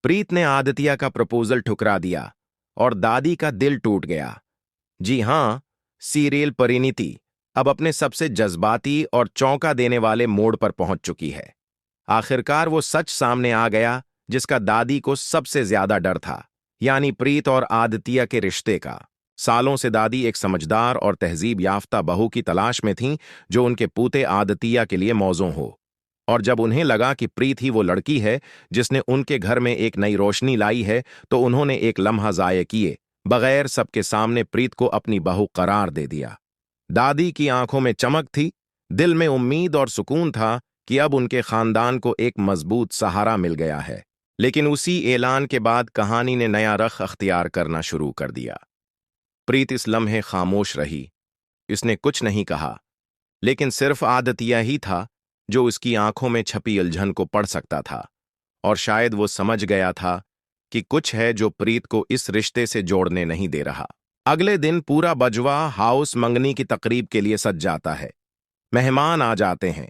प्रीत ने आदित्य का प्रपोजल ठुकरा दिया और दादी का दिल टूट गया। जी हां, सीरियल परिणीति अब अपने सबसे जज्बाती और चौंका देने वाले मोड़ पर पहुंच चुकी है। आखिरकार वो सच सामने आ गया जिसका दादी को सबसे ज्यादा डर था, यानी प्रीत और आदित्य के रिश्ते का। सालों से दादी एक समझदार और तहजीब याफ्ता बहू की तलाश में थीं जो उनके पूते आदित्य के लिए मौजूं हो। और जब उन्हें लगा कि प्रीत ही वो लड़की है जिसने उनके घर में एक नई रोशनी लाई है, तो उन्होंने एक लम्हा जाये किए बगैर सबके सामने प्रीत को अपनी बहू करार दे दिया। दादी की आंखों में चमक थी, दिल में उम्मीद और सुकून था कि अब उनके खानदान को एक मजबूत सहारा मिल गया है। लेकिन उसी ऐलान के बाद कहानी ने नया रख अख्तियार करना शुरू कर दिया। प्रीत इस लम्हे खामोश रही। इसने कुछ नहीं कहा, लेकिन सिर्फ आदित्य ही था जो उसकी आंखों में छपी उलझन को पढ़ सकता था। और शायद वो समझ गया था कि कुछ है जो प्रीत को इस रिश्ते से जोड़ने नहीं दे रहा। अगले दिन पूरा बजवा हाउस मंगनी की तकरीब के लिए सज जाता है। मेहमान आ जाते हैं,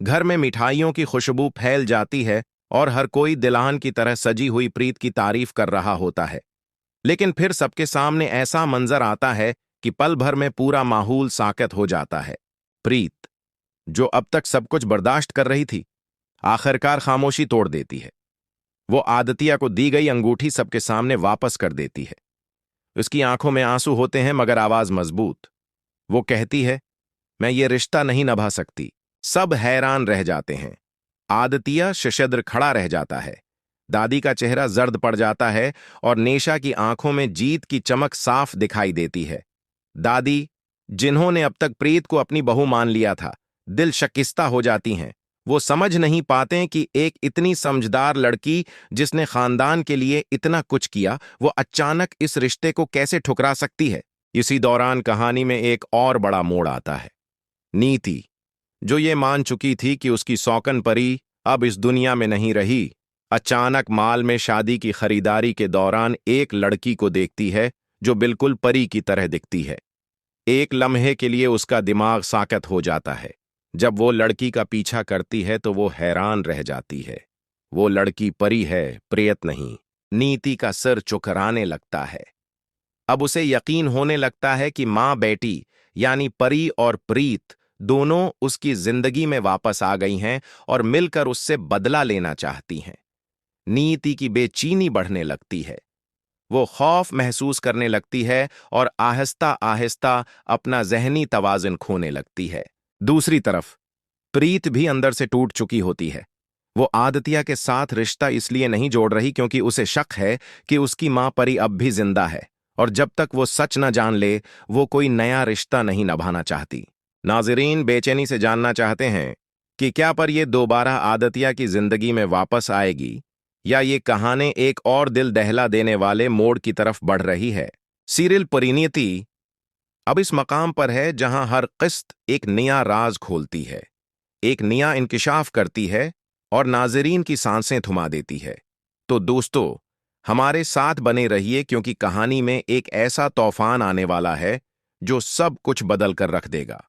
घर में मिठाइयों की खुशबू फैल जाती है और हर कोई दिलान की तरह सजी हुई प्रीत की तारीफ कर रहा होता है। लेकिन फिर सबके सामने ऐसा मंजर आता है कि पल भर में पूरा माहौल साकत हो जाता है। प्रीत, जो अब तक सब कुछ बर्दाश्त कर रही थी, आखिरकार खामोशी तोड़ देती है। वो आदित्य को दी गई अंगूठी सबके सामने वापस कर देती है। उसकी आंखों में आंसू होते हैं मगर आवाज मजबूत। वो कहती है, मैं ये रिश्ता नहीं निभा सकती। सब हैरान रह जाते हैं। आदित्य सशद्र खड़ा रह जाता है। दादी का चेहरा जर्द पड़ जाता है और नेशा की आंखों में जीत की चमक साफ दिखाई देती है। दादी, जिन्होंने अब तक प्रीत को अपनी बहू मान लिया था, दिल शकिस्ता हो जाती हैं। वो समझ नहीं पाते कि एक इतनी समझदार लड़की जिसने खानदान के लिए इतना कुछ किया, वो अचानक इस रिश्ते को कैसे ठुकरा सकती है। इसी दौरान कहानी में एक और बड़ा मोड़ आता है। नीति, जो ये मान चुकी थी कि उसकी सौकन परी अब इस दुनिया में नहीं रही, अचानक माल में शादी की खरीदारी के दौरान एक लड़की को देखती है जो बिल्कुल परी की तरह दिखती है। एक लम्हे के लिए उसका दिमाग साकत हो जाता है। जब वो लड़की का पीछा करती है तो वो हैरान रह जाती है। वो लड़की परी है, प्रेत नहीं। नीति का सिर चुकराने लगता है। अब उसे यकीन होने लगता है कि माँ बेटी यानी परी और प्रीत दोनों उसकी जिंदगी में वापस आ गई हैं और मिलकर उससे बदला लेना चाहती हैं। नीति की बेचैनी बढ़ने लगती है। वो खौफ महसूस करने लगती है और आहिस्ता आहिस्ता अपना जहनी तवाज़ुन खोने लगती है। दूसरी तरफ प्रीत भी अंदर से टूट चुकी होती है। वो आदित्य के साथ रिश्ता इसलिए नहीं जोड़ रही क्योंकि उसे शक है कि उसकी मां परी अब भी जिंदा है, और जब तक वो सच न जान ले वो कोई नया रिश्ता नहीं निभाना चाहती। नाज़रीन बेचैनी से जानना चाहते हैं कि क्या पर ये दोबारा आदित्य की जिंदगी में वापस आएगी या ये कहानी एक और दिल दहला देने वाले मोड़ की तरफ बढ़ रही है। सीरियल परिणीति अब इस मकाम पर है जहां हर किस्त एक नया राज खोलती है, एक नया इंकिशाफ करती है और नाज़रीन की सांसें थमा देती है। तो दोस्तों, हमारे साथ बने रहिए क्योंकि कहानी में एक ऐसा तूफान आने वाला है जो सब कुछ बदल कर रख देगा।